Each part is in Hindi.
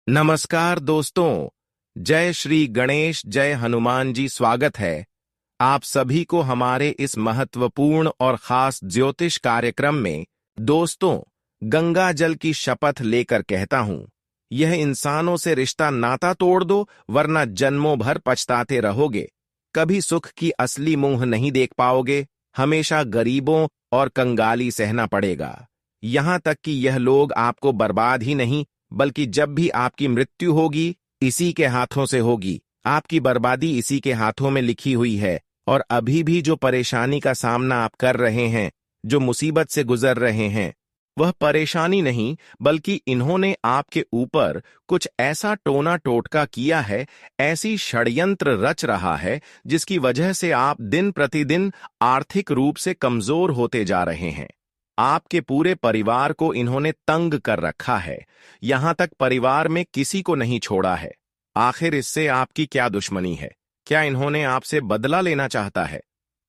नमस्कार दोस्तों। जय श्री गणेश, जय हनुमान जी। स्वागत है आप सभी को हमारे इस महत्वपूर्ण और खास ज्योतिष कार्यक्रम में। दोस्तों, गंगा जल की शपथ लेकर कहता हूं, यह इंसानों से रिश्ता नाता तोड़ दो, वरना जन्मों भर पछताते रहोगे। कभी सुख की असली मुंह नहीं देख पाओगे, हमेशा गरीबों और कंगाली सहना पड़ेगा। यहां तक कि यह लोग आपको बर्बाद ही नहीं, बल्कि जब भी आपकी मृत्यु होगी, इसी के हाथों से होगी। आपकी बर्बादी इसी के हाथों में लिखी हुई है। और अभी भी जो परेशानी का सामना आप कर रहे हैं, जो मुसीबत से गुजर रहे हैं, वह परेशानी नहीं, बल्कि इन्होंने आपके ऊपर कुछ ऐसा टोना टोटका किया है, ऐसी षड्यंत्र रच रहा है, जिसकी वजह से आप दिन प्रतिदिन आर्थिक रूप से कमजोर होते जा रहे हैं। आपके पूरे परिवार को इन्होंने तंग कर रखा है, यहां तक परिवार में किसी को नहीं छोड़ा है। आखिर इससे आपकी क्या दुश्मनी है? क्या इन्होंने आपसे बदला लेना चाहता है?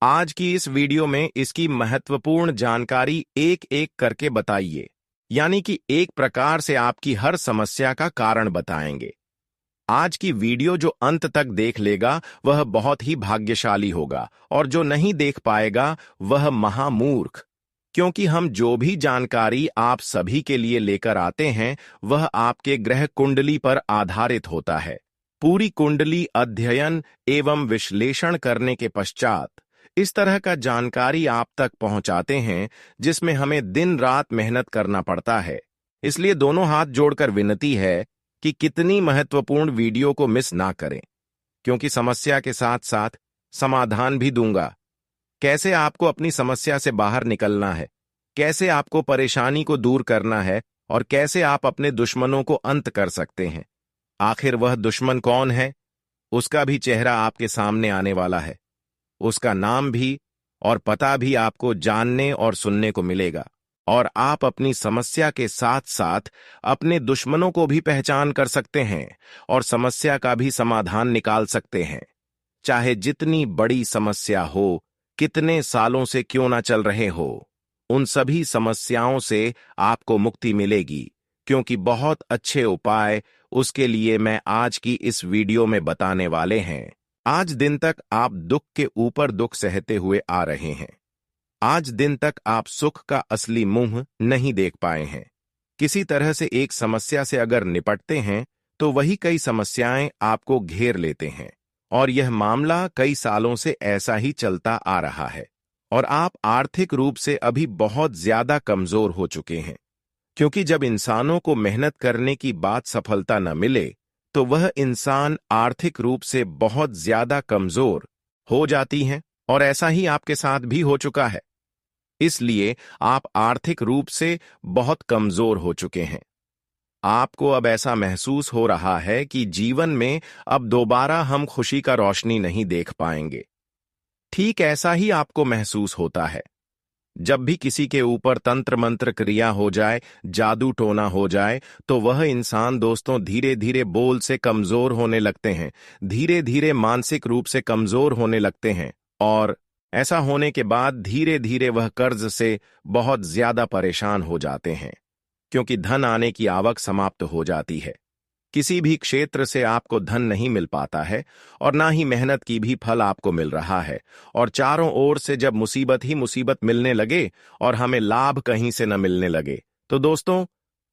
आज की इस वीडियो में इसकी महत्वपूर्ण जानकारी एक एक करके बताइए, यानी कि एक प्रकार से आपकी हर समस्या का कारण बताएंगे। आज की वीडियो जो अंत तक देख लेगा वह बहुत ही भाग्यशाली होगा, और जो नहीं देख पाएगा वह महामूर्ख। क्योंकि हम जो भी जानकारी आप सभी के लिए लेकर आते हैं, वह आपके ग्रह कुंडली पर आधारित होता है। पूरी कुंडली अध्ययन एवं विश्लेषण करने के पश्चात इस तरह का जानकारी आप तक पहुंचाते हैं, जिसमें हमें दिन रात मेहनत करना पड़ता है। इसलिए दोनों हाथ जोड़कर विनती है कि कितनी महत्वपूर्ण वीडियो को मिस ना करें, क्योंकि समस्या के साथ साथ समाधान भी दूंगा। कैसे आपको अपनी समस्या से बाहर निकलना है, कैसे आपको परेशानी को दूर करना है, और कैसे आप अपने दुश्मनों को अंत कर सकते हैं। आखिर वह दुश्मन कौन है, उसका भी चेहरा आपके सामने आने वाला है। उसका नाम भी और पता भी आपको जानने और सुनने को मिलेगा, और आप अपनी समस्या के साथ साथ अपने दुश्मनों को भी पहचान कर सकते हैं और समस्या का भी समाधान निकाल सकते हैं। चाहे जितनी बड़ी समस्या हो, कितने सालों से क्यों ना चल रहे हो, उन सभी समस्याओं से आपको मुक्ति मिलेगी, क्योंकि बहुत अच्छे उपाय उसके लिए मैं आज की इस वीडियो में बताने वाले हैं। आज दिन तक आप दुख के ऊपर दुख सहते हुए आ रहे हैं। आज दिन तक आप सुख का असली मुंह नहीं देख पाए हैं। किसी तरह से एक समस्या से अगर निपटते हैं, तो वही कई समस्याएं आपको घेर लेते हैं, और यह मामला कई सालों से ऐसा ही चलता आ रहा है। और आप आर्थिक रूप से अभी बहुत ज्यादा कमजोर हो चुके हैं, क्योंकि जब इंसानों को मेहनत करने की बात सफलता न मिले, तो वह इंसान आर्थिक रूप से बहुत ज्यादा कमजोर हो जाती हैं, और ऐसा ही आपके साथ भी हो चुका है। इसलिए आप आर्थिक रूप से बहुत कमजोर हो चुके हैं। आपको अब ऐसा महसूस हो रहा है कि जीवन में अब दोबारा हम खुशी का रोशनी नहीं देख पाएंगे। ठीक ऐसा ही आपको महसूस होता है जब भी किसी के ऊपर तंत्र मंत्र क्रिया हो जाए, जादू टोना हो जाए, तो वह इंसान दोस्तों धीरे धीरे बोल से कमजोर होने लगते हैं, धीरे धीरे मानसिक रूप से कमजोर होने लगते हैं, और ऐसा होने के बाद धीरे धीरे वह कर्ज से बहुत ज्यादा परेशान हो जाते हैं, क्योंकि धन आने की आवक समाप्त हो जाती है। किसी भी क्षेत्र से आपको धन नहीं मिल पाता है, और ना ही मेहनत की भी फल आपको मिल रहा है, और चारों ओर से जब मुसीबत ही मुसीबत मिलने लगे और हमें लाभ कहीं से न मिलने लगे, तो दोस्तों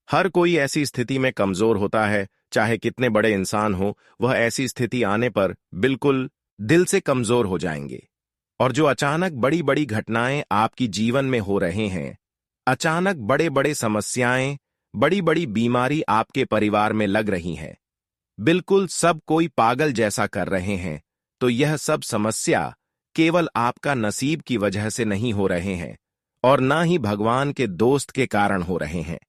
हर कोई ऐसी स्थिति में कमजोर होता है। चाहे कितने बड़े इंसान हो, वह ऐसी स्थिति आने पर बिल्कुल दिल से कमजोर हो जाएंगे। और जो अचानक बड़ी बड़ी घटनाएं आपकी जीवन में हो रहे हैं, अचानक बड़े बड़े समस्याएं, बड़ी बड़ी बीमारी आपके परिवार में लग रही हैं, बिल्कुल सब कोई पागल जैसा कर रहे हैं, तो यह सब समस्या केवल आपका नसीब की वजह से नहीं हो रहे हैं, और ना ही भगवान के दोस्त के कारण हो रहे हैं,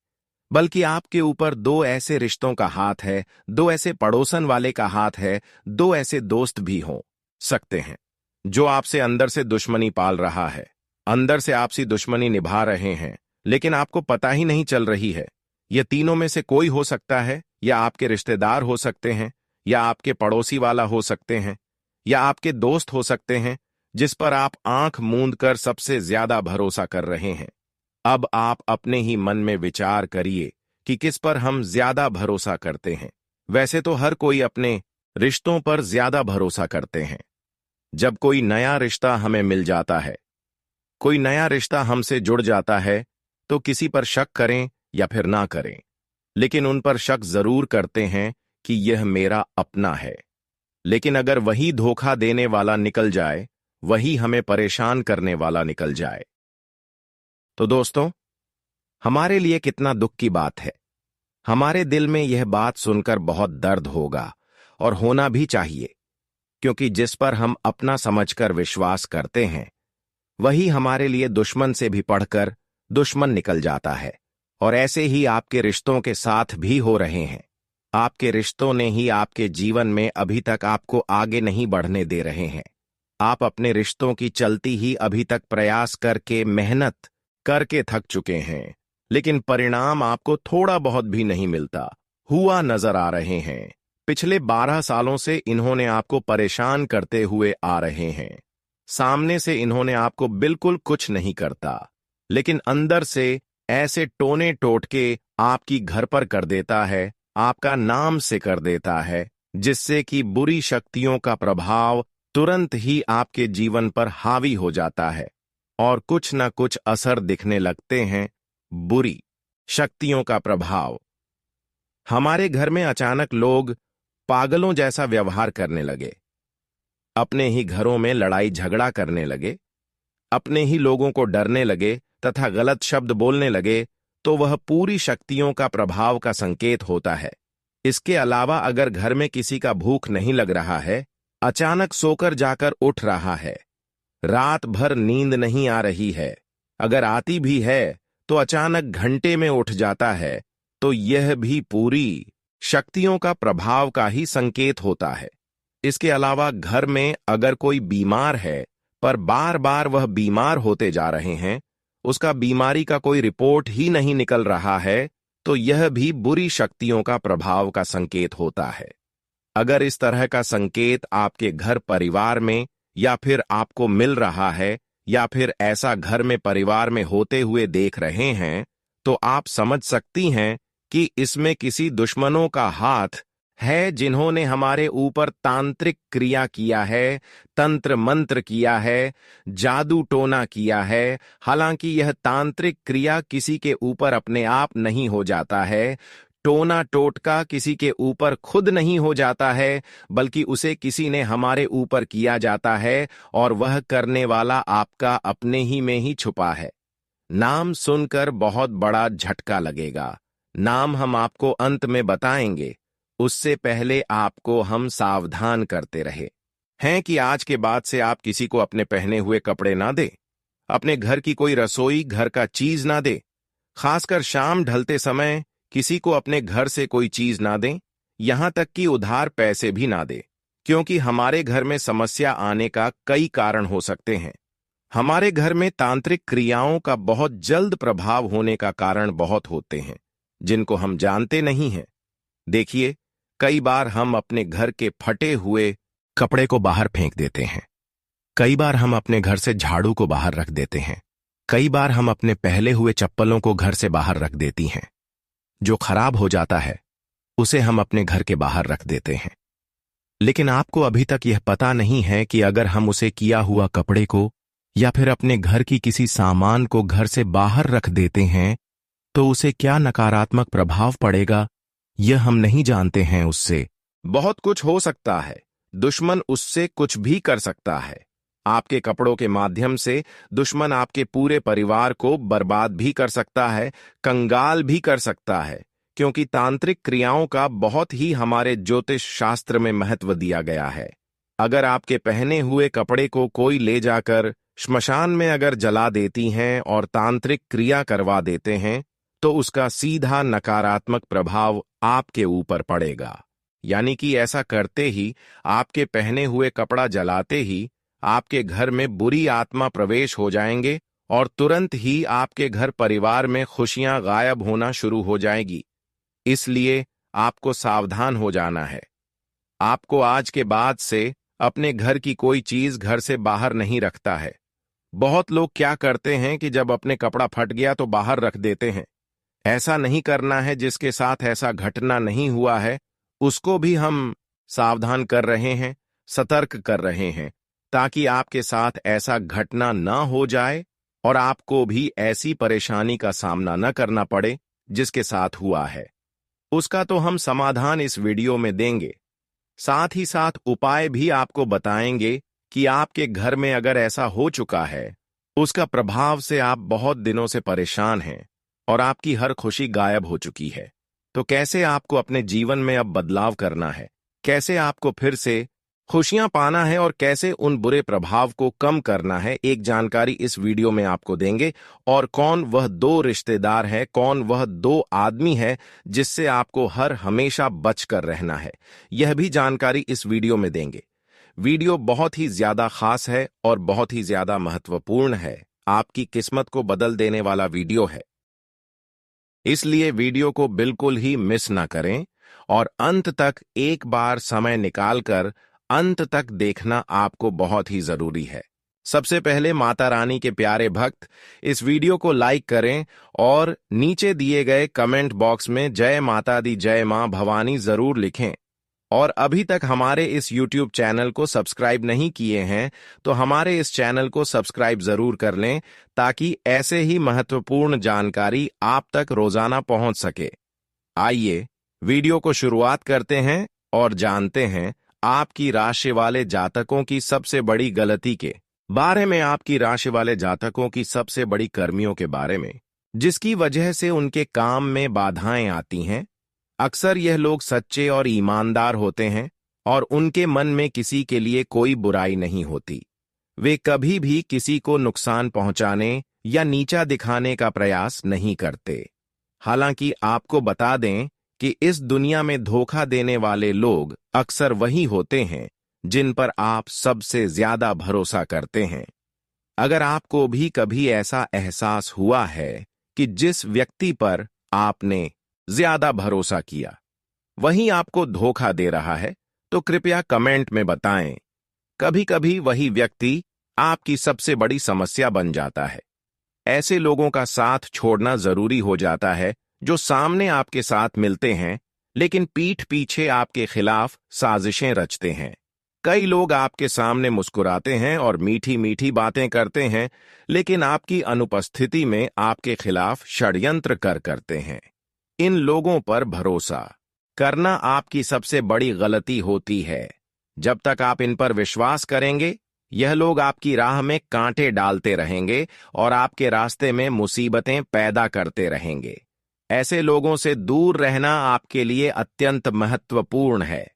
बल्कि आपके ऊपर दो ऐसे रिश्तों का हाथ है, दो ऐसे पड़ोसन वाले का हाथ है, दो ऐसे दोस्त भी हो सकते हैं जो आपसे अंदर से दुश्मनी पाल रहा है, अंदर से आपसी दुश्मनी निभा रहे हैं, लेकिन आपको पता ही नहीं चल रही है। यह तीनों में से कोई हो सकता है, या आपके रिश्तेदार हो सकते हैं, या आपके पड़ोसी वाला हो सकते हैं, या आपके दोस्त हो सकते हैं, जिस पर आप आंख मूंद कर सबसे ज्यादा भरोसा कर रहे हैं। अब आप अपने ही मन में विचार करिए कि किस पर हम ज्यादा भरोसा करते हैं। वैसे तो हर कोई अपने रिश्तों पर ज्यादा भरोसा करते हैं। जब कोई नया रिश्ता हमें मिल जाता है, कोई नया रिश्ता हमसे जुड़ जाता है, तो किसी पर शक करें या फिर ना करें, लेकिन उन पर शक जरूर करते हैं कि यह मेरा अपना है। लेकिन अगर वही धोखा देने वाला निकल जाए, वही हमें परेशान करने वाला निकल जाए, तो दोस्तों, हमारे लिए कितना दुख की बात है। हमारे दिल में यह बात सुनकर बहुत दर्द होगा, और होना भी चाहिए, क्योंकि जिस पर हम अपना समझकर विश्वास करते हैं, वही हमारे लिए दुश्मन से भी पढ़कर दुश्मन निकल जाता है। और ऐसे ही आपके रिश्तों के साथ भी हो रहे हैं। आपके रिश्तों ने ही आपके जीवन में अभी तक आपको आगे नहीं बढ़ने दे रहे हैं। आप अपने रिश्तों की चलती ही अभी तक प्रयास करके, मेहनत करके थक चुके हैं, लेकिन परिणाम आपको थोड़ा बहुत भी नहीं मिलता हुआ नजर आ रहे हैं। पिछले 12 सालों से इन्होंने आपको परेशान करते हुए आ रहे हैं। सामने से इन्होंने आपको बिल्कुल कुछ नहीं करता, लेकिन अंदर से ऐसे टोने टोटके आपकी घर पर कर देता है, आपका नाम से कर देता है, जिससे कि बुरी शक्तियों का प्रभाव तुरंत ही आपके जीवन पर हावी हो जाता है और कुछ न कुछ असर दिखने लगते हैं। बुरी शक्तियों का प्रभाव। हमारे घर में अचानक लोग पागलों जैसा व्यवहार करने लगे, अपने ही घरों में लड़ाई झगड़ा करने लगे, अपने ही लोगों को डरने लगे तथा गलत शब्द बोलने लगे, तो वह पूरी शक्तियों का प्रभाव का संकेत होता है। इसके अलावा अगर घर में किसी का भूख नहीं लग रहा है, अचानक सोकर जाकर उठ रहा है, रात भर नींद नहीं आ रही है, अगर आती भी है तो अचानक घंटे में उठ जाता है, तो यह भी पूरी शक्तियों का प्रभाव का ही संकेत होता है। इसके अलावा घर में अगर कोई बीमार है, पर बार बार वह बीमार होते जा रहे हैं, उसका बीमारी का कोई रिपोर्ट ही नहीं निकल रहा है, तो यह भी बुरी शक्तियों का प्रभाव का संकेत होता है। अगर इस तरह का संकेत आपके घर परिवार में या फिर आपको मिल रहा है, या फिर ऐसा घर में परिवार में होते हुए देख रहे हैं, तो आप समझ सकती हैं कि इसमें किसी दुश्मनों का हाथ है, जिन्होंने हमारे ऊपर तांत्रिक क्रिया किया है, तंत्र मंत्र किया है, जादू टोना किया है। हालांकि यह तांत्रिक क्रिया किसी के ऊपर अपने आप नहीं हो जाता है, टोना टोटका किसी के ऊपर खुद नहीं हो जाता है, बल्कि उसे किसी ने हमारे ऊपर किया जाता है, और वह करने वाला आपका अपने ही में ही छुपा है। नाम सुनकर बहुत बड़ा झटका लगेगा। नाम हम आपको अंत में बताएंगे, उससे पहले आपको हम सावधान करते रहे हैं कि आज के बाद से आप किसी को अपने पहने हुए कपड़े ना दें, अपने घर की कोई रसोई, घर का चीज ना दें, खासकर शाम ढलते समय किसी को अपने घर से कोई चीज ना दें, यहां तक कि उधार पैसे भी ना दें, क्योंकि हमारे घर में समस्या आने का कई कारण हो सकते हैं। हमारे घर में तांत्रिक क्रियाओं का बहुत जल्द प्रभाव होने का कारण बहुत होते हैं, जिनको हम जानते नहीं हैं। देखिए, कई बार हम अपने घर के फटे हुए कपड़े को बाहर फेंक देते हैं, कई बार हम अपने घर से झाड़ू को बाहर रख देते हैं, कई बार हम अपने पहले हुए चप्पलों को घर से बाहर रख देती हैं। जो खराब हो जाता है उसे हम अपने घर के बाहर रख देते हैं, लेकिन आपको अभी तक यह पता नहीं है कि अगर हम उसे किया हुआ कपड़े को या फिर अपने घर की किसी सामान को घर से बाहर रख देते हैं, तो उसे क्या नकारात्मक प्रभाव पड़ेगा, यह हम नहीं जानते हैं। उससे बहुत कुछ हो सकता है, दुश्मन उससे कुछ भी कर सकता है। आपके कपड़ों के माध्यम से दुश्मन आपके पूरे परिवार को बर्बाद भी कर सकता है, कंगाल भी कर सकता है, क्योंकि तांत्रिक क्रियाओं का बहुत ही हमारे ज्योतिष शास्त्र में महत्व दिया गया है। अगर आपके पहने हुए कपड़े को कोई ले जाकर श्मशान में अगर जला देती हैं और तांत्रिक क्रिया करवा देते हैं, तो उसका सीधा नकारात्मक प्रभाव आपके ऊपर पड़ेगा। यानी कि ऐसा करते ही, आपके पहने हुए कपड़ा जलाते ही आपके घर में बुरी आत्मा प्रवेश हो जाएंगे और तुरंत ही आपके घर परिवार में खुशियां गायब होना शुरू हो जाएगी। इसलिए आपको सावधान हो जाना है। आपको आज के बाद से अपने घर की कोई चीज घर से बाहर नहीं रखता है। बहुत लोग क्या करते हैं कि जब अपने कपड़ा फट गया तो बाहर रख देते हैं। ऐसा नहीं करना है। जिसके साथ ऐसा घटना नहीं हुआ है उसको भी हम सावधान कर रहे हैं, सतर्क कर रहे हैं, ताकि आपके साथ ऐसा घटना ना हो जाए और आपको भी ऐसी परेशानी का सामना न करना पड़े जिसके साथ हुआ है। उसका तो हम समाधान इस वीडियो में देंगे। साथ ही साथ उपाय भी आपको बताएंगे कि आपके घर में अगर ऐसा हो चुका है, उसका प्रभाव से आप बहुत दिनों से परेशान हैं और आपकी हर खुशी गायब हो चुकी है, तो कैसे आपको अपने जीवन में अब बदलाव करना है, कैसे आपको फिर से खुशियां पाना है और कैसे उन बुरे प्रभाव को कम करना है, एक जानकारी इस वीडियो में आपको देंगे। और कौन वह 2 रिश्तेदार है, कौन वह 2 आदमी है जिससे आपको हर हमेशा बचकर रहना है, यह भी जानकारी इस वीडियो में देंगे। वीडियो बहुत ही ज्यादा खास है और बहुत ही ज्यादा महत्वपूर्ण है, आपकी किस्मत को बदल देने वाला वीडियो है, इसलिए वीडियो को बिल्कुल ही मिस ना करें और अंत तक एक बार समय निकालकर अंत तक देखना आपको बहुत ही जरूरी है। सबसे पहले माता रानी के प्यारे भक्त इस वीडियो को लाइक करें और नीचे दिए गए कमेंट बॉक्स में जय माता दी, जय मां भवानी जरूर लिखें। और अभी तक हमारे इस YouTube चैनल को सब्सक्राइब नहीं किए हैं तो हमारे इस चैनल को सब्सक्राइब जरूर कर लें, ताकि ऐसे ही महत्वपूर्ण जानकारी आप तक रोजाना पहुंच सके। आइए वीडियो को शुरुआत करते हैं और जानते हैं आपकी राशि वाले जातकों की सबसे बड़ी गलती के बारे में, आपकी राशि वाले जातकों की सबसे बड़ी कर्मियों के बारे में, जिसकी वजह से उनके काम में बाधाएं आती हैं। अक्सर यह लोग सच्चे और ईमानदार होते हैं और उनके मन में किसी के लिए कोई बुराई नहीं होती। वे कभी भी किसी को नुकसान पहुंचाने या नीचा दिखाने का प्रयास नहीं करते। हालांकि आपको बता दें कि इस दुनिया में धोखा देने वाले लोग अक्सर वही होते हैं जिन पर आप सबसे ज्यादा भरोसा करते हैं। अगर आपको भी कभी ऐसा एहसास हुआ है कि जिस व्यक्ति पर आपने ज्यादा भरोसा किया वही आपको धोखा दे रहा है, तो कृपया कमेंट में बताएं। कभी कभी वही व्यक्ति आपकी सबसे बड़ी समस्या बन जाता है। ऐसे लोगों का साथ छोड़ना जरूरी हो जाता है जो सामने आपके साथ मिलते हैं लेकिन पीठ पीछे आपके खिलाफ साजिशें रचते हैं। कई लोग आपके सामने मुस्कुराते हैं और मीठी मीठी बातें करते हैं, लेकिन आपकी अनुपस्थिति में आपके खिलाफ षड्यंत्र करते हैं। इन लोगों पर भरोसा करना आपकी सबसे बड़ी गलती होती है। जब तक आप इन पर विश्वास करेंगे, यह लोग आपकी राह में कांटे डालते रहेंगे और आपके रास्ते में मुसीबतें पैदा करते रहेंगे। ऐसे लोगों से दूर रहना आपके लिए अत्यंत महत्वपूर्ण है,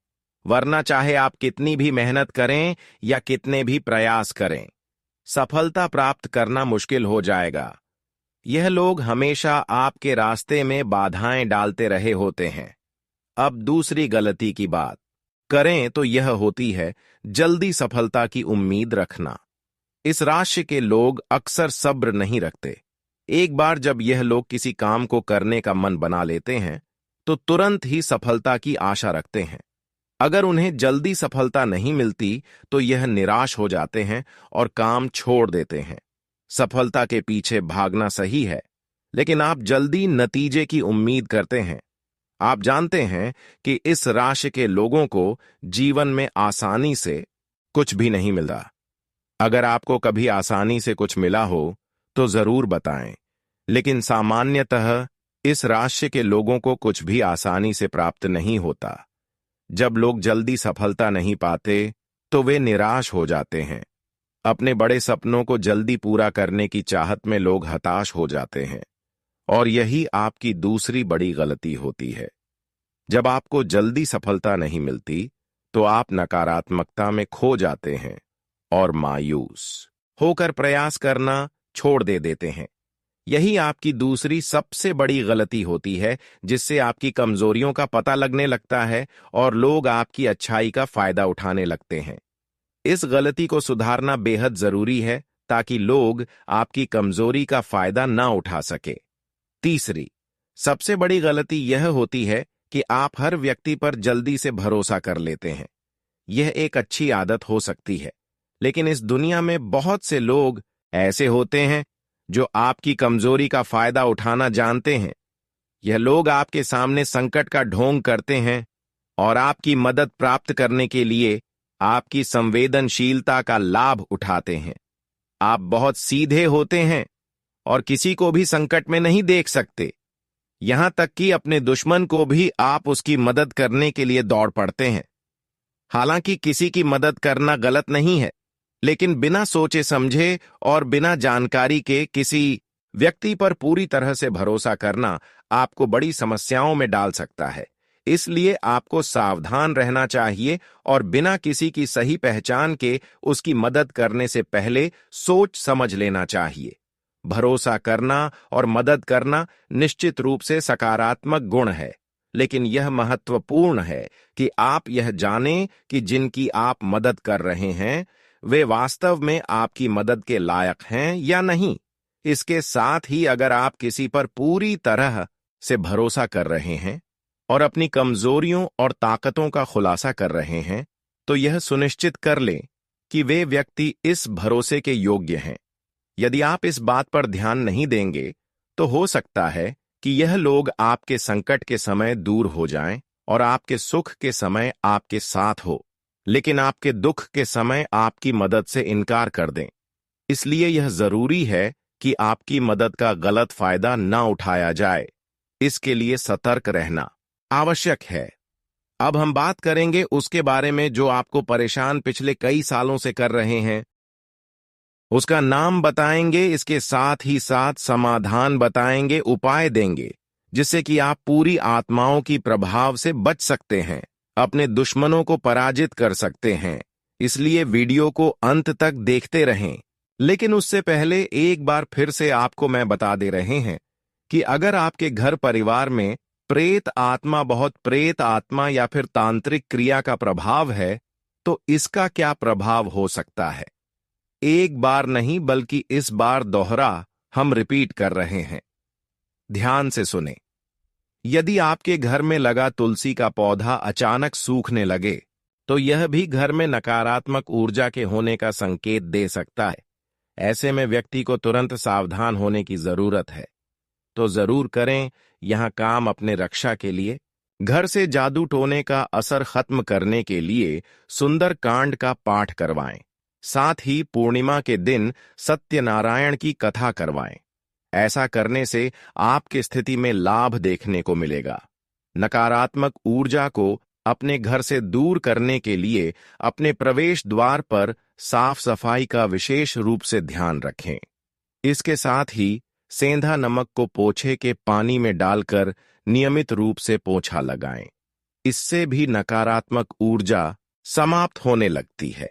वरना चाहे आप कितनी भी मेहनत करें या कितने भी प्रयास करें, सफलता प्राप्त करना मुश्किल हो जाएगा। यह लोग हमेशा आपके रास्ते में बाधाएं डालते रहे होते हैं। अब दूसरी गलती की बात करें तो यह होती है जल्दी सफलता की उम्मीद रखना। इस राशि के लोग अक्सर सब्र नहीं रखते। एक बार जब यह लोग किसी काम को करने का मन बना लेते हैं तो तुरंत ही सफलता की आशा रखते हैं। अगर उन्हें जल्दी सफलता नहीं मिलती तो यह निराश हो जाते हैं और काम छोड़ देते हैं। सफलता के पीछे भागना सही है, लेकिन आप जल्दी नतीजे की उम्मीद करते हैं। आप जानते हैं कि इस राशि के लोगों को जीवन में आसानी से कुछ भी नहीं मिलता। अगर आपको कभी आसानी से कुछ मिला हो तो जरूर बताएं, लेकिन सामान्यतः इस राशि के लोगों को कुछ भी आसानी से प्राप्त नहीं होता। जब लोग जल्दी सफलता नहीं पाते तो वे निराश हो जाते हैं। अपने बड़े सपनों को जल्दी पूरा करने की चाहत में लोग हताश हो जाते हैं और यही आपकी दूसरी बड़ी गलती होती है। जब आपको जल्दी सफलता नहीं मिलती तो आप नकारात्मकता में खो जाते हैं और मायूस होकर प्रयास करना छोड़ देते हैं। यही आपकी दूसरी सबसे बड़ी गलती होती है, जिससे आपकी कमजोरियों का पता लगने लगता है और लोग आपकी अच्छाई का फायदा उठाने लगते हैं। इस गलती को सुधारना बेहद जरूरी है ताकि लोग आपकी कमजोरी का फायदा ना उठा सके। तीसरी सबसे बड़ी गलती यह होती है कि आप हर व्यक्ति पर जल्दी से भरोसा कर लेते हैं। यह एक अच्छी आदत हो सकती है, लेकिन इस दुनिया में बहुत से लोग ऐसे होते हैं जो आपकी कमजोरी का फायदा उठाना जानते हैं। यह लोग आपके सामने संकट का ढोंग करते हैं और आपकी मदद प्राप्त करने के लिए आपकी संवेदनशीलता का लाभ उठाते हैं। आप बहुत सीधे होते हैं और किसी को भी संकट में नहीं देख सकते। यहां तक कि अपने दुश्मन को भी आप उसकी मदद करने के लिए दौड़ पड़ते हैं। हालांकि किसी की मदद करना गलत नहीं है, लेकिन बिना सोचे समझे और बिना जानकारी के किसी व्यक्ति पर पूरी तरह से भरोसा करना आपको बड़ी समस्याओं में डाल सकता है। इसलिए आपको सावधान रहना चाहिए और बिना किसी की सही पहचान के उसकी मदद करने से पहले सोच समझ लेना चाहिए। भरोसा करना और मदद करना निश्चित रूप से सकारात्मक गुण है, लेकिन यह महत्वपूर्ण है कि आप यह जानें कि जिनकी आप मदद कर रहे हैं वे वास्तव में आपकी मदद के लायक हैं या नहीं। इसके साथ ही अगर आप किसी पर पूरी तरह से भरोसा कर रहे हैं और अपनी कमजोरियों और ताकतों का खुलासा कर रहे हैं, तो यह सुनिश्चित कर लें कि वे व्यक्ति इस भरोसे के योग्य हैं। यदि आप इस बात पर ध्यान नहीं देंगे तो हो सकता है कि यह लोग आपके संकट के समय दूर हो जाएं और आपके सुख के समय आपके साथ हो, लेकिन आपके दुख के समय आपकी मदद से इनकार कर दें। इसलिए यह जरूरी है कि आपकी मदद का गलत फायदा न उठाया जाए। इसके लिए सतर्क रहना आवश्यक है। अब हम बात करेंगे उसके बारे में जो आपको परेशान पिछले कई सालों से कर रहे हैं। उसका नाम बताएंगे, इसके साथ ही साथ समाधान बताएंगे, उपाय देंगे जिससे कि आप पूरी आत्माओं की प्रभाव से बच सकते हैं, अपने दुश्मनों को पराजित कर सकते हैं। इसलिए वीडियो को अंत तक देखते रहें। लेकिन उससे पहले एक बार फिर से आपको मैं बता दे रहे हैं कि अगर आपके घर परिवार में बहुत प्रेत आत्मा या फिर तांत्रिक क्रिया का प्रभाव है, तो इसका क्या प्रभाव हो सकता है। एक बार नहीं बल्कि इस बार दोहरा हम रिपीट कर रहे हैं। ध्यान से सुने। यदि आपके घर में लगा तुलसी का पौधा अचानक सूखने लगे, तो यह भी घर में नकारात्मक ऊर्जा के होने का संकेत दे सकता है। ऐसे में व्यक्ति को तुरंत सावधान होने की जरूरत है। तो जरूर करें यहां काम अपने रक्षा के लिए। घर से जादू टोने का असर खत्म करने के लिए सुंदर कांड का पाठ करवाएं। साथ ही पूर्णिमा के दिन सत्यनारायण की कथा करवाएं। ऐसा करने से आपकी स्थिति में लाभ देखने को मिलेगा। नकारात्मक ऊर्जा को अपने घर से दूर करने के लिए अपने प्रवेश द्वार पर साफ सफाई का विशेष रूप से ध्यान रखें। इसके साथ ही सेंधा नमक को पोछे के पानी में डालकर नियमित रूप से पोछा लगाएं। इससे भी नकारात्मक ऊर्जा समाप्त होने लगती है।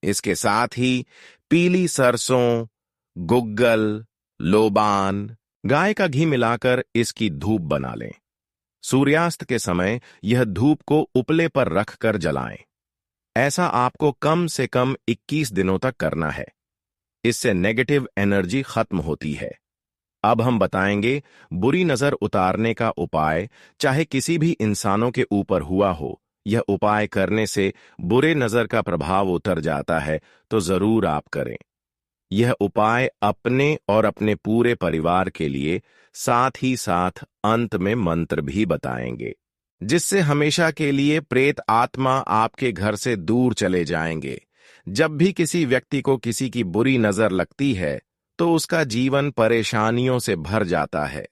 इसके साथ ही पीली सरसों, गुग्गल, लोबान, गाय का घी मिलाकर इसकी धूप बना लें। सूर्यास्त के समय यह धूप को उपले पर रखकर जलाएं। ऐसा आपको कम से कम 21 दिनों तक करना है। इससे नेगेटिव एनर्जी खत्म होती है। अब हम बताएंगे बुरी नजर उतारने का उपाय। चाहे किसी भी इंसानों के ऊपर हुआ हो, यह उपाय करने से बुरे नजर का प्रभाव उतर जाता है, तो जरूर आप करें। यह उपाय अपने और अपने पूरे परिवार के लिए, साथ ही साथ अंत में मंत्र भी बताएंगे, जिससे हमेशा के लिए प्रेत आत्मा आपके घर से दूर चले जाएंगे। जब भी किसी व्यक्ति को किसी की बुरी नजर लगती है तो उसका जीवन परेशानियों से भर जाता है।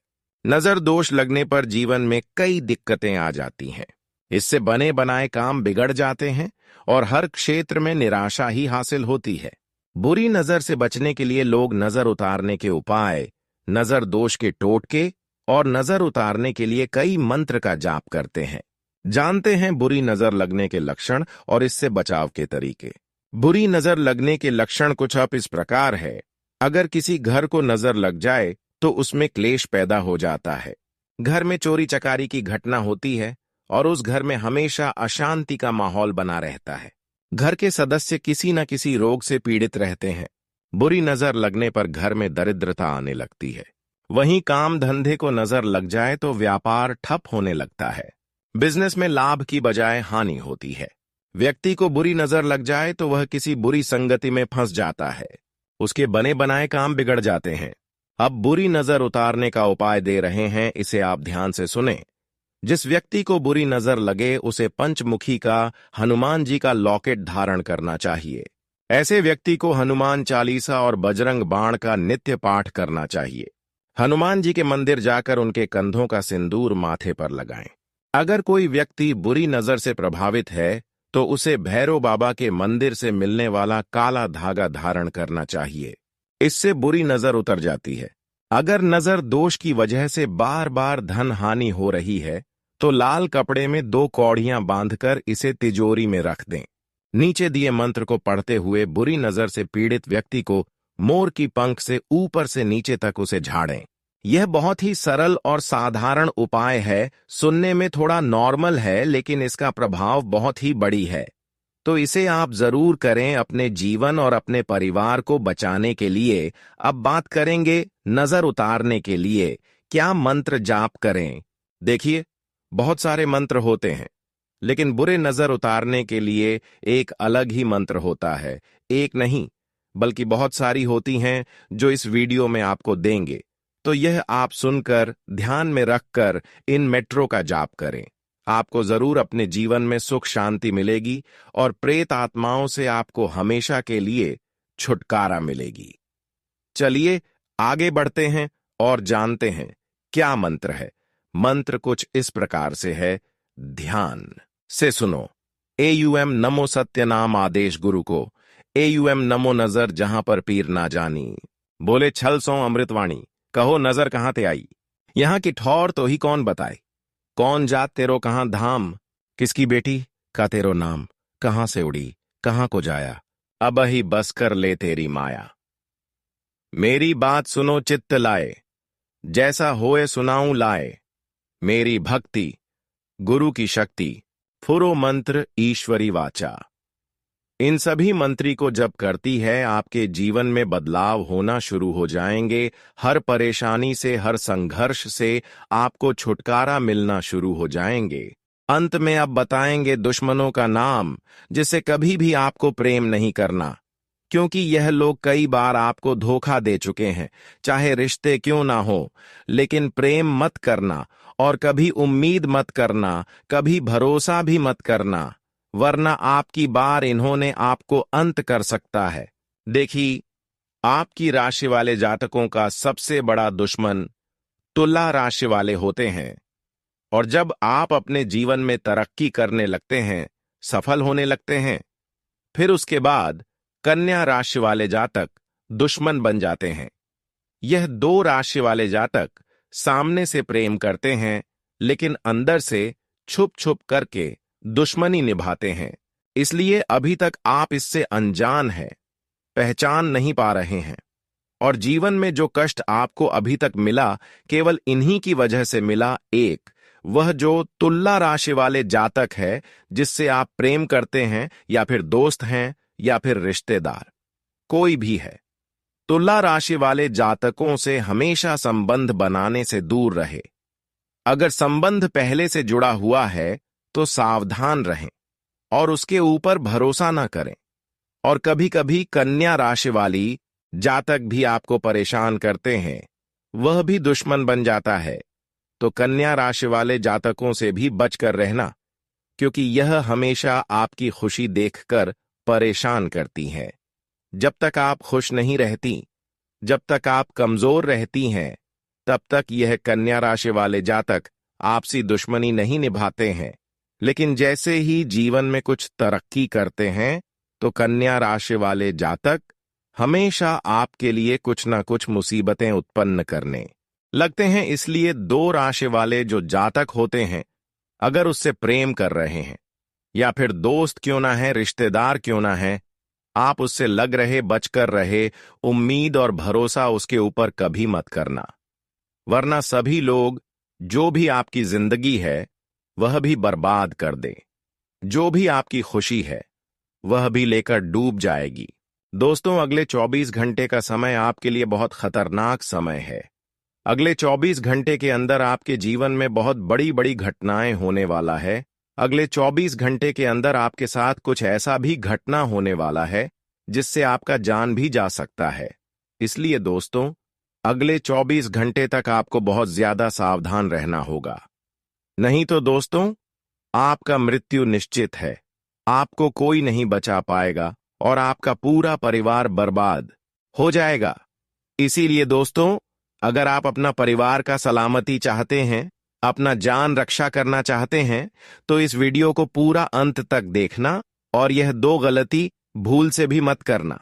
नजर दोष लगने पर जीवन में कई दिक्कतें आ जाती हैं। इससे बने बनाए काम बिगड़ जाते हैं और हर क्षेत्र में निराशा ही हासिल होती है। बुरी नजर से बचने के लिए लोग नजर उतारने के उपाय, नजर दोष के टोटके और नजर उतारने के लिए कई मंत्र का जाप करते हैं। जानते हैं बुरी नजर लगने के लक्षण और इससे बचाव के तरीके। बुरी नजर लगने के लक्षण कुछ अब इस प्रकार है। अगर किसी घर को नजर लग जाए तो उसमें क्लेश पैदा हो जाता है। घर में चोरी चकारी की घटना होती है और उस घर में हमेशा अशांति का माहौल बना रहता है। घर के सदस्य किसी न किसी रोग से पीड़ित रहते हैं। बुरी नजर लगने पर घर में दरिद्रता आने लगती है। वहीं काम धंधे को नजर लग जाए तो व्यापार ठप होने लगता है। बिजनेस में लाभ की बजाय हानि होती है। व्यक्ति को बुरी नजर लग जाए तो वह किसी बुरी संगति में फंस जाता है। उसके बने बनाए काम बिगड़ जाते हैं। अब बुरी नजर उतारने का उपाय दे रहे हैं, इसे आप ध्यान से सुनें। जिस व्यक्ति को बुरी नजर लगे उसे पंचमुखी का हनुमान जी का लॉकेट धारण करना चाहिए। ऐसे व्यक्ति को हनुमान चालीसा और बजरंग बाण का नित्य पाठ करना चाहिए। हनुमान जी के मंदिर जाकर उनके कंधों का सिंदूर माथे पर लगाएं। अगर कोई व्यक्ति बुरी नजर से प्रभावित है तो उसे भैरव बाबा के मंदिर से मिलने वाला काला धागा धारण करना चाहिए। इससे बुरी नजर उतर जाती है। अगर नजर दोष की वजह से बार बार धन हानि हो रही है तो लाल कपड़े में 2 कौड़ियां बांधकर इसे तिजोरी में रख दें। नीचे दिए मंत्र को पढ़ते हुए बुरी नजर से पीड़ित व्यक्ति को मोर की पंख से ऊपर से नीचे तक उसे झाड़ें। यह बहुत ही सरल और साधारण उपाय है। सुनने में थोड़ा नॉर्मल है लेकिन इसका प्रभाव बहुत ही बड़ी है, तो इसे आप जरूर करें अपने जीवन और अपने परिवार को बचाने के लिए। अब बात करेंगे नजर उतारने के लिए क्या मंत्र जाप करें। देखिए, बहुत सारे मंत्र होते हैं लेकिन बुरे नजर उतारने के लिए एक अलग ही मंत्र होता है। एक नहीं बल्कि बहुत सारी होती हैं जो इस वीडियो में आपको देंगे, तो यह आप सुनकर ध्यान में रखकर इन मेट्रो का जाप करें। आपको जरूर अपने जीवन में सुख शांति मिलेगी और प्रेत आत्माओं से आपको हमेशा के लिए छुटकारा मिलेगी। चलिए आगे बढ़ते हैं और जानते हैं क्या मंत्र है। मंत्र कुछ इस प्रकार से है, ध्यान से सुनो। एयुएम नमो सत्य नाम आदेश गुरु को, एयुएम नमो नजर जहां पर पीर ना जानी। बोले छल सो अमृतवाणी, कहो नजर कहां ते आई। यहां की ठौर तो ही कौन बताए। कौन जात तेरो कहां धाम, किसकी बेटी का तेरो नाम। कहां से उड़ी कहां को जाया, अब ही बस कर ले तेरी माया। मेरी बात सुनो चित्त लाए, जैसा होए सुनाऊं लाए। मेरी भक्ति गुरु की शक्ति, फुरो मंत्र ईश्वरी वाचा। इन सभी मंत्री को जब करती है आपके जीवन में बदलाव होना शुरू हो जाएंगे। हर परेशानी से, हर संघर्ष से आपको छुटकारा मिलना शुरू हो जाएंगे। अंत में अब बताएंगे दुश्मनों का नाम जिससे कभी भी आपको प्रेम नहीं करना, क्योंकि यह लोग कई बार आपको धोखा दे चुके हैं। चाहे रिश्ते क्यों ना हो, लेकिन प्रेम मत करना और कभी उम्मीद मत करना, कभी भरोसा भी मत करना, वरना आपकी बार इन्होंने आपको अंत कर सकता है। देखिए, आपकी राशि वाले जातकों का सबसे बड़ा दुश्मन तुला राशि वाले होते हैं। और जब आप अपने जीवन में तरक्की करने लगते हैं, सफल होने लगते हैं, फिर उसके बाद कन्या राशि वाले जातक दुश्मन बन जाते हैं। यह 2 राशि वाले जातक सामने से प्रेम करते हैं लेकिन अंदर से छुप छुप करके दुश्मनी निभाते हैं। इसलिए अभी तक आप इससे अनजान हैं, पहचान नहीं पा रहे हैं। और जीवन में जो कष्ट आपको अभी तक मिला केवल इन्हीं की वजह से मिला। एक, वह जो तुला राशि वाले जातक है जिससे आप प्रेम करते हैं, या फिर दोस्त हैं, या फिर रिश्तेदार, कोई भी है। तुला राशि वाले जातकों से हमेशा संबंध बनाने से दूर रहे। अगर संबंध पहले से जुड़ा हुआ है तो सावधान रहें और उसके ऊपर भरोसा न करें। और कभी कभी कन्या राशि वाली जातक भी आपको परेशान करते हैं, वह भी दुश्मन बन जाता है। तो कन्या राशि वाले जातकों से भी बचकर रहना, क्योंकि यह हमेशा आपकी खुशी देखकर परेशान करती है। जब तक आप खुश नहीं रहती, जब तक आप कमजोर रहती हैं, तब तक यह कन्या राशि वाले जातक आपसी दुश्मनी नहीं निभाते हैं। लेकिन जैसे ही जीवन में कुछ तरक्की करते हैं तो कन्या राशि वाले जातक हमेशा आपके लिए कुछ ना कुछ मुसीबतें उत्पन्न करने लगते हैं। इसलिए 2 राशि वाले जो जातक होते हैं, अगर उससे प्रेम कर रहे हैं, या फिर दोस्त क्यों ना है, रिश्तेदार क्यों ना है, आप उससे लग रहे, बचकर रहे। उम्मीद और भरोसा उसके ऊपर कभी मत करना, वरना सभी लोग जो भी आपकी जिंदगी है वह भी बर्बाद कर दे। जो भी आपकी खुशी है वह भी लेकर डूब जाएगी। दोस्तों, अगले 24 घंटे का समय आपके लिए बहुत खतरनाक समय है। अगले 24 घंटे के अंदर आपके जीवन में बहुत बड़ी बड़ी घटनाएं होने वाला है। अगले 24 घंटे के अंदर आपके साथ कुछ ऐसा भी घटना होने वाला है जिससे आपका जान भी जा सकता है। इसलिए दोस्तों, अगले 24 घंटे तक आपको बहुत ज्यादा सावधान रहना होगा। नहीं तो दोस्तों, आपका मृत्यु निश्चित है। आपको कोई नहीं बचा पाएगा और आपका पूरा परिवार बर्बाद हो जाएगा। इसीलिए दोस्तों, अगर आप अपना परिवार का सलामती चाहते हैं, अपना जान रक्षा करना चाहते हैं, तो इस वीडियो को पूरा अंत तक देखना और यह 2 गलती भूल से भी मत करना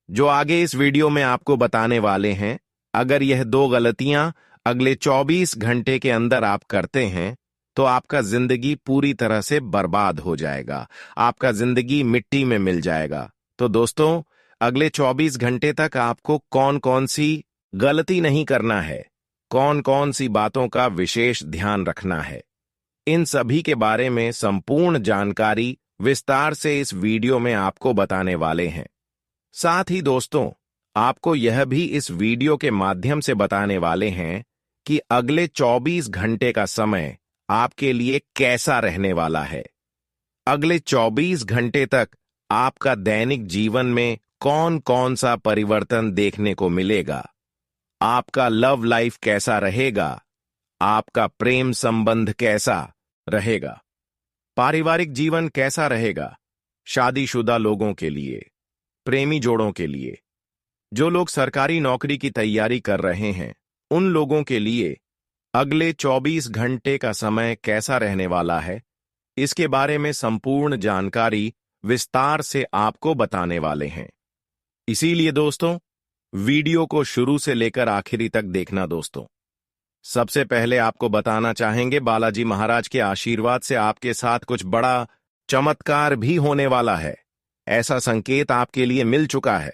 जो आगे इस वीडियो में आपको बताने वाले हैं। अगर यह 2 गलतियां अगले 24 घंटे के अंदर आप करते हैं तो आपका जिंदगी पूरी तरह से बर्बाद हो जाएगा, आपका जिंदगी मिट्टी में मिल जाएगा। तो दोस्तों, अगले 24 घंटे तक आपको कौन कौन सी गलती नहीं करना है, कौन कौन सी बातों का विशेष ध्यान रखना है, इन सभी के बारे में संपूर्ण जानकारी विस्तार से इस वीडियो में आपको बताने वाले हैं। साथ ही दोस्तों, आपको यह भी इस वीडियो के माध्यम से बताने वाले हैं कि अगले 24 घंटे का समय आपके लिए कैसा रहने वाला है। अगले 24 घंटे तक आपका दैनिक जीवन में कौन कौन सा परिवर्तन देखने को मिलेगा, आपका लव लाइफ कैसा रहेगा, आपका प्रेम संबंध कैसा रहेगा, पारिवारिक जीवन कैसा रहेगा, शादीशुदा लोगों के लिए, प्रेमी जोड़ों के लिए, जो लोग सरकारी नौकरी की तैयारी कर रहे हैं, उन लोगों के लिए अगले 24 घंटे का समय कैसा रहने वाला है, इसके बारे में संपूर्ण जानकारी विस्तार से आपको बताने वाले हैं। इसीलिए दोस्तों, वीडियो को शुरू से लेकर आखिरी तक देखना। दोस्तों, सबसे पहले आपको बताना चाहेंगे, बालाजी महाराज के आशीर्वाद से आपके साथ कुछ बड़ा चमत्कार भी होने वाला है। ऐसा संकेत आपके लिए मिल चुका है।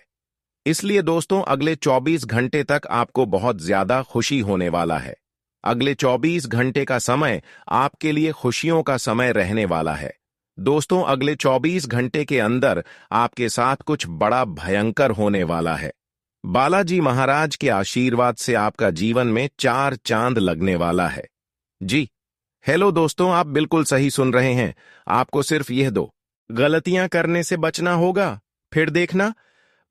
इसलिए दोस्तों, अगले 24 घंटे तक आपको बहुत ज्यादा खुशी होने वाला है। अगले 24 घंटे का समय आपके लिए खुशियों का समय रहने वाला है। दोस्तों, अगले 24 घंटे के अंदर आपके साथ कुछ बड़ा भयंकर होने वाला है। बालाजी महाराज के आशीर्वाद से आपका जीवन में 4 चांद लगने वाला है। जी हेलो दोस्तों, आप बिल्कुल सही सुन रहे हैं। आपको सिर्फ यह 2 गलतियां करने से बचना होगा। फिर देखना,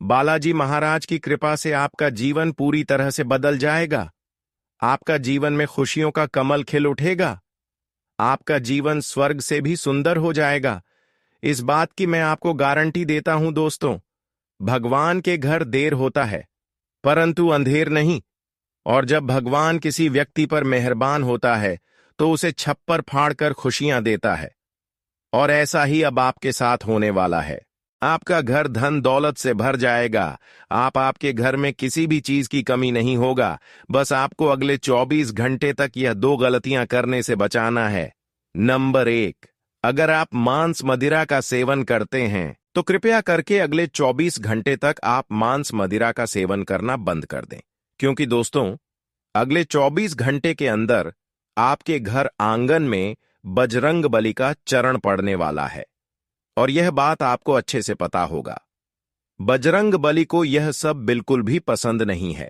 बालाजी महाराज की कृपा से आपका जीवन पूरी तरह से बदल जाएगा। आपका जीवन में खुशियों का कमल खिल उठेगा। आपका जीवन स्वर्ग से भी सुंदर हो जाएगा। इस बात की मैं आपको गारंटी देता हूं दोस्तों। भगवान के घर देर होता है परंतु अंधेर नहीं। और जब भगवान किसी व्यक्ति पर मेहरबान होता है तो उसे छप्पर फाड़कर खुशियां देता है। और ऐसा ही अब आपके साथ होने वाला है। आपका घर धन दौलत से भर जाएगा। आपके घर में किसी भी चीज की कमी नहीं होगा। बस आपको अगले 24 घंटे तक यह 2 गलतियां करने से बचाना है। नंबर 1, अगर आप मांस मदिरा का सेवन करते हैं तो कृपया करके अगले 24 घंटे तक आप मांस मदिरा का सेवन करना बंद कर दें। क्योंकि दोस्तों, अगले 24 घंटे के अंदर आपके घर आंगन में बजरंग बली का चरण पड़ने वाला है। और यह बात आपको अच्छे से पता होगा। बजरंग बली को यह सब बिल्कुल भी पसंद नहीं है।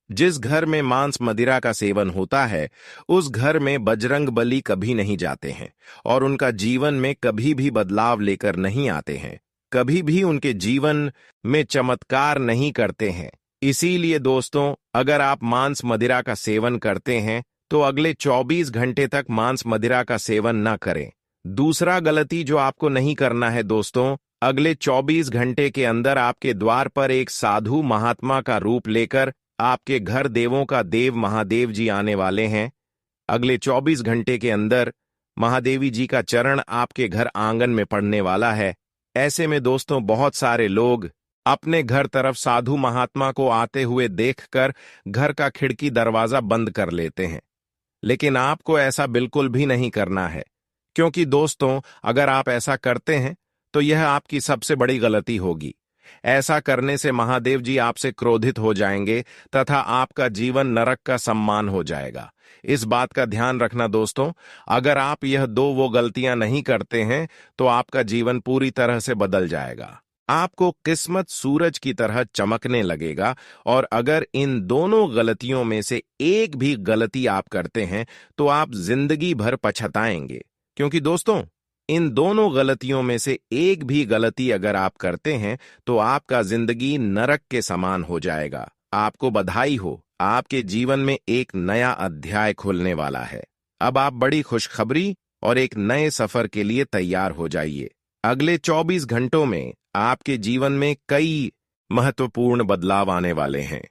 जिस घर में मांस मदिरा का सेवन होता है, उस घर में बजरंग बली कभी नहीं जाते हैं और उनका जीवन में कभी भी बदलाव लेकर नहीं आते हैं, कभी भी उनके जीवन में चमत्कार नहीं करते हैं। इसीलिए दोस्तों, अगर आप मांस मदिरा का सेवन करते हैं तो अगले 24 घंटे तक मांस मदिरा का सेवन न करें। दूसरा गलती जो आपको नहीं करना है दोस्तों, अगले 24 घंटे के अंदर आपके द्वार पर एक साधु महात्मा का रूप लेकर आपके घर देवों का देव महादेव जी आने वाले हैं। अगले 24 घंटे के अंदर महादेवी जी का चरण आपके घर आंगन में पड़ने वाला है। ऐसे में दोस्तों, बहुत सारे लोग अपने घर तरफ साधु महात्मा को आते हुए देखकर घर का खिड़की दरवाजा बंद कर लेते हैं। लेकिन आपको ऐसा बिल्कुल भी नहीं करना है। क्योंकि दोस्तों, अगर आप ऐसा करते हैं तो यह आपकी सबसे बड़ी गलती होगी। ऐसा करने से महादेव जी आपसे क्रोधित हो जाएंगे तथा आपका जीवन नरक का सम्मान हो जाएगा। इस बात का ध्यान रखना दोस्तों। अगर आप यह 2 वो गलतियां नहीं करते हैं तो आपका जीवन पूरी तरह से बदल जाएगा। आपको किस्मत सूरज की तरह चमकने लगेगा। और अगर इन दोनों गलतियों में से एक भी गलती आप करते हैं तो आप जिंदगी भर पछताएंगे। क्योंकि दोस्तों, इन दोनों गलतियों में से एक भी गलती अगर आप करते हैं तो आपका जिंदगी नरक के समान हो जाएगा। आपको बधाई हो, आपके जीवन में एक नया अध्याय खुलने वाला है। अब आप बड़ी खुशखबरी और एक नए सफर के लिए तैयार हो जाइए। अगले 24 घंटों में आपके जीवन में कई महत्वपूर्ण बदलाव आने वाले हैं।